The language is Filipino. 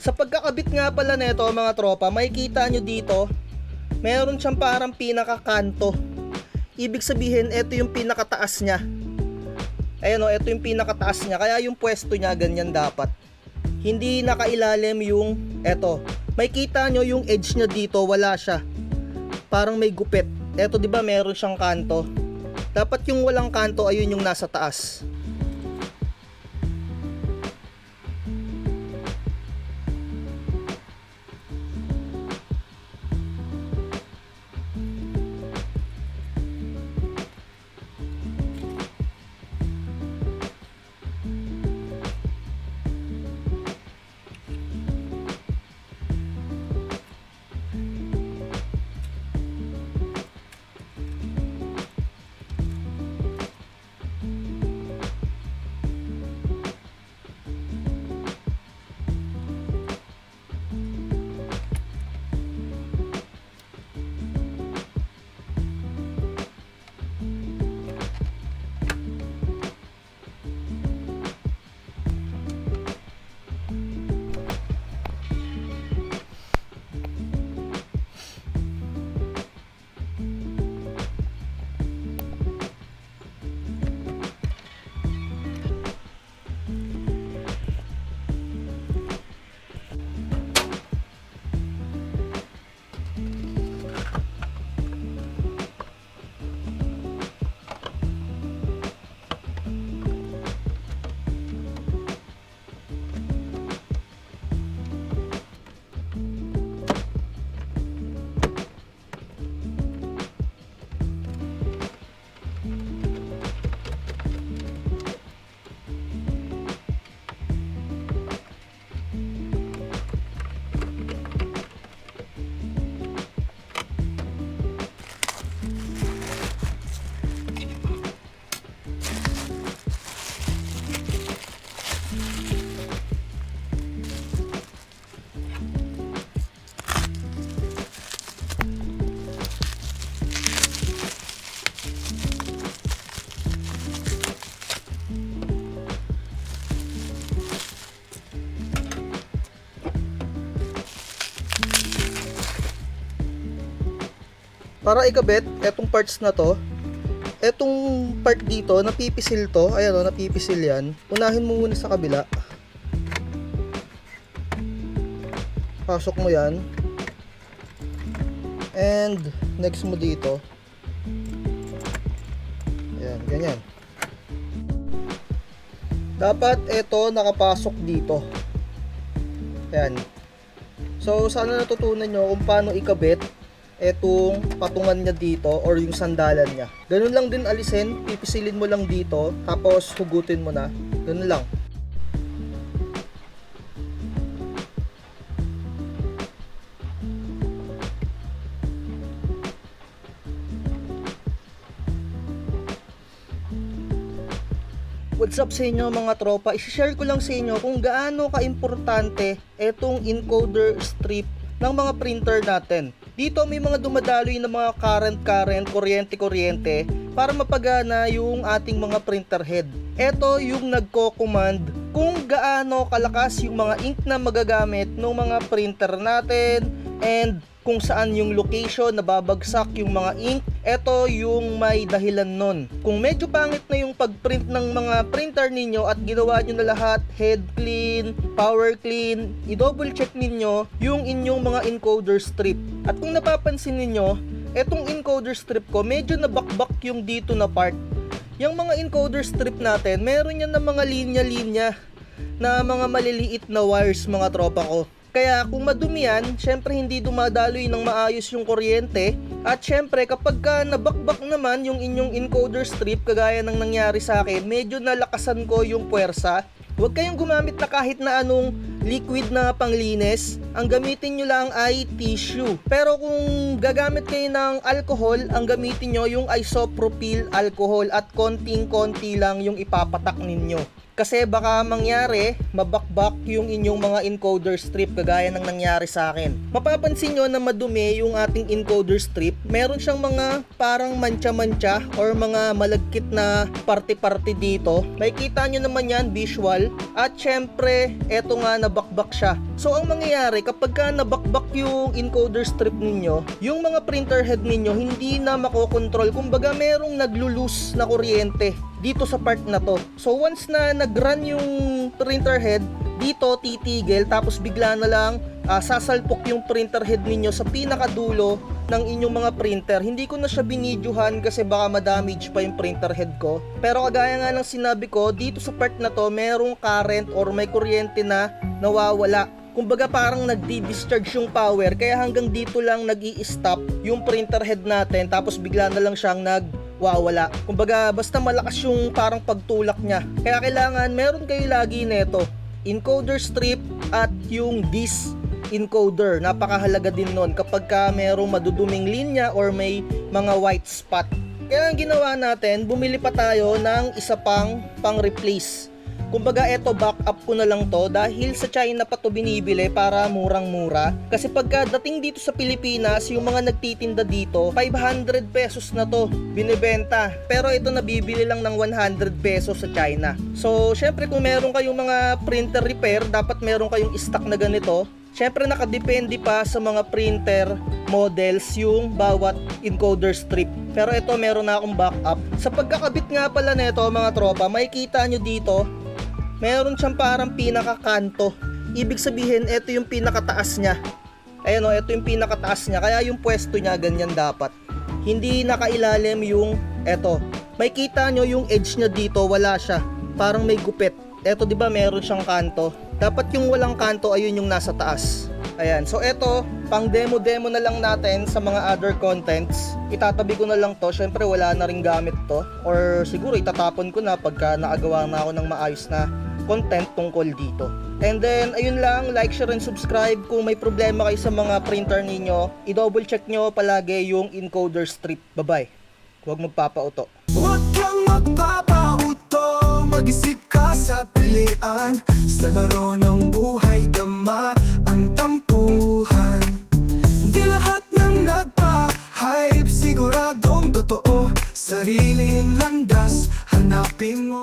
Sa pagkakabit nga pala nito mga tropa, makikita nyo dito, meron siyang parang pinakakanto. Ibig sabihin, ito yung pinakataas niya. Ayan o, ito yung pinakataas niya. Kaya yung pwesto niya, ganyan dapat. Hindi nakailalim yung, eto. Makikita nyo yung edge niya dito, wala siya. Parang may gupit. Eto, di ba meron siyang kanto. Dapat yung walang kanto, ayun yung nasa taas. Para ikabit, etong parts na to, etong part dito, napipisil to, ayan o, napipisil yan. Unahin mo muna sa kabila. Pasok mo yan. And, next mo dito. Ayan, ganyan. Dapat ito nakapasok dito. Ayan. So, sana natutunan nyo kung paano ikabit etong patungan niya dito or yung sandalan niya. Ganun lang din alisin, pipisilin mo lang dito, tapos hugutin mo na. Ganun lang. What's up sa inyo mga tropa? I-share ko lang sa inyo kung gaano ka-importante etong encoder strip ng mga printer natin. Dito may mga dumadaloy na mga current, kuryente para mapagana yung ating mga printer head. Ito yung nagko-command kung gaano kalakas yung mga ink na magagamit ng mga printer natin and kung saan yung location na babagsak yung mga ink. Ito yung may dahilan nun. Kung medyo pangit na yung pagprint ng mga printer ninyo at ginawa nyo na lahat, head clean, power clean, i-double check ninyo yung inyong mga encoder strip. At kung napapansin ninyo, etong encoder strip ko medyo nabakbak yung dito na part. Yung mga encoder strip natin, meron yan na mga linya-linya na mga maliliit na wires mga tropa ko. Kaya kung madumi yan, syempre hindi dumadaloy ng maayos yung kuryente. At syempre kapag ka nabakbak naman yung inyong encoder strip, kagaya ng nangyari sa akin, medyo nalakasan ko yung puwersa. Huwag kayong gumamit na kahit na anong liquid na panglinis. Ang gamitin nyo lang ay tissue. Pero kung gagamit kayo ng alcohol, ang gamitin nyo yung isopropyl alcohol at konting-konti lang yung ipapatak ninyo. Kasi baka mangyari, mabakbak yung inyong mga encoder strip kagaya ng nangyari sa akin. Mapapansin nyo na madumi yung ating encoder strip. Meron siyang mga parang mancha-mancha or mga malagkit na parte-parte dito. Makikita nyo naman yan, visual. At syempre, eto nga nabakbak siya. So ang mangyayari, kapag ka nabakbak yung encoder strip ninyo, yung mga printer head ninyo hindi na makokontrol. Kumbaga merong naglo-loose na kuryente dito sa part na to. So once na nag-run yung printer head, dito titigil tapos bigla na lang sasalpok yung printer head ninyo sa pinakadulo ng inyong mga printer. Hindi ko na siya binidyohan kasi baka ma-damage pa yung printer head ko. Pero kagaya nga ng sinabi ko, dito sa part na to merong current or may kuryente na nawawala. Kumbaga parang nagdi-discharge yung power kaya hanggang dito lang nag-i-stop yung printer head natin tapos bigla na lang siyang wala. Kumbaga basta malakas yung parang pagtulak niya. Kaya kailangan meron kayo lagi nito, encoder strip at yung disk encoder. Napakahalaga din nun kapag ka merong maduduming linya or may mga white spot. Kaya ang ginawa natin, bumili pa tayo ng isa pang replace. Kumbaga eto backup ko na lang to dahil sa China pa to binibili para murang-mura. Kasi pagka dating dito sa Pilipinas, yung mga nagtitinda dito, 500 pesos na to binibenta. Pero ito nabibili lang ng 100 pesos sa China. So syempre kung meron kayong mga printer repair, dapat meron kayong stock na ganito. Syempre nakadepende pa sa mga printer models yung bawat encoder strip. Pero ito meron na akong backup. Sa pagkakabit nga pala nito mga tropa, makikita nyo dito, meron siyang parang pinakakanto. Ibig sabihin, ito yung pinakataas niya. Ayan o, ito yung pinakataas niya. Kaya yung pwesto niya, ganyan dapat. Hindi nakailalim yung ito. May kita nyo yung edge niya dito, wala siya. Parang may gupit. Ito diba meron siyang kanto. Dapat yung walang kanto, ayun yung nasa taas. Ayan, so ito, pang demo na lang natin sa mga other contents. Itatabi ko na lang to, syempre wala na rin gamit to. Or siguro itatapon ko na pagka nakagawa na ako ng maayos na content tungkol dito. And then, ayun lang, like, share, and subscribe. Kung may problema kayo sa mga printer ninyo, i-double check nyo palagi yung encoder strip. Bye-bye. Huwag magpapauto. Huwag kang magpapauto, mag-isip ka sa pilian. Sa laro ng buhay, dama ang tampuhan. Di lahat ng nagpa-hype, siguradong totoo. Sariling landas, hanapin mo.